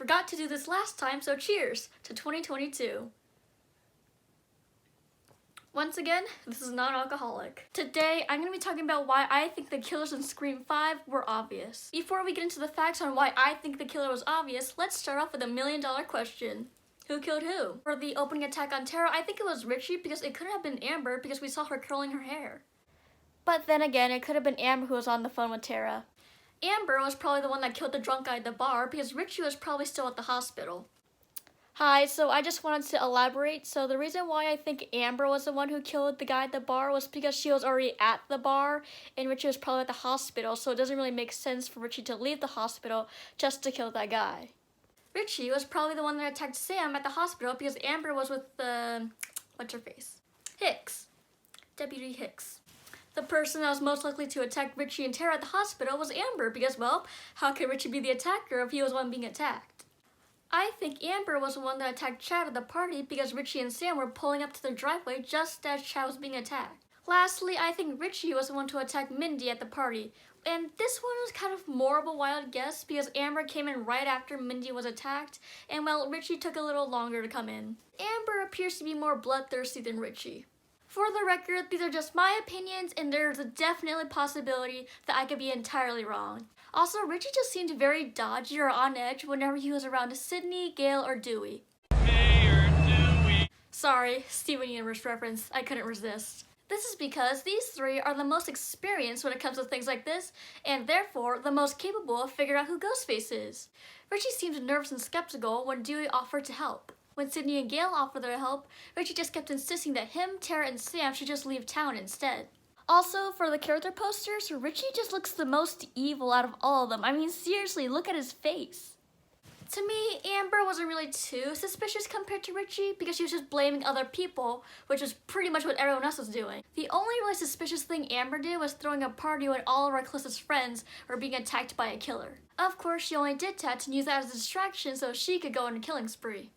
forgot to do this last time, so cheers to 2022. Once again, this is non-alcoholic. Today, I'm going to be talking about why I think the killers in Scream 5 were obvious. Before we get into the facts on why I think the killer was obvious, let's start off with a million-dollar question. Who killed who? For the opening attack on Tara, I think it was Richie because it couldn't have been Amber because we saw her curling her hair. But then again, it could have been Amber who was on the phone with Tara. Amber was probably the one that killed the drunk guy at the bar because Richie was probably still at the hospital. Hi, so I just wanted to elaborate. So the reason why I think Amber was the one who killed the guy at the bar was because she was already at the bar and Richie was probably at the hospital, so it doesn't really make sense for Richie to leave the hospital just to kill that guy. Richie was probably the one that attacked Sam at the hospital because Amber was with what's her face? Hicks. Deputy Hicks. The person that was most likely to attack Richie and Tara at the hospital was Amber because, well, how could Richie be the attacker if he was the one being attacked? I think Amber was the one that attacked Chad at the party because Richie and Sam were pulling up to the driveway just as Chad was being attacked. Lastly, I think Richie was the one to attack Mindy at the party. And this one was kind of more of a wild guess because Amber came in right after Mindy was attacked, and well, Richie took a little longer to come in. Amber appears to be more bloodthirsty than Richie. For the record, these are just my opinions, and there's a definitely possibility that I could be entirely wrong. Also, Richie just seemed very dodgy or on edge whenever he was around Sydney, Gail, or Dewey. Mayor Dewey. Sorry, Steven Universe reference, I couldn't resist. This is because these three are the most experienced when it comes to things like this, and therefore the most capable of figuring out who Ghostface is. Richie seemed nervous and skeptical when Dewey offered to help. When Sydney and Gail offered their help, Richie just kept insisting that him, Tara, and Sam should just leave town instead. Also, for the character posters, Richie just looks the most evil out of all of them. I mean, seriously, look at his face. To me, Amber wasn't really too suspicious compared to Richie because she was just blaming other people, which was pretty much what everyone else was doing. The only really suspicious thing Amber did was throwing a party when all of our closest friends were being attacked by a killer. Of course, she only did that to use that as a distraction so she could go on a killing spree.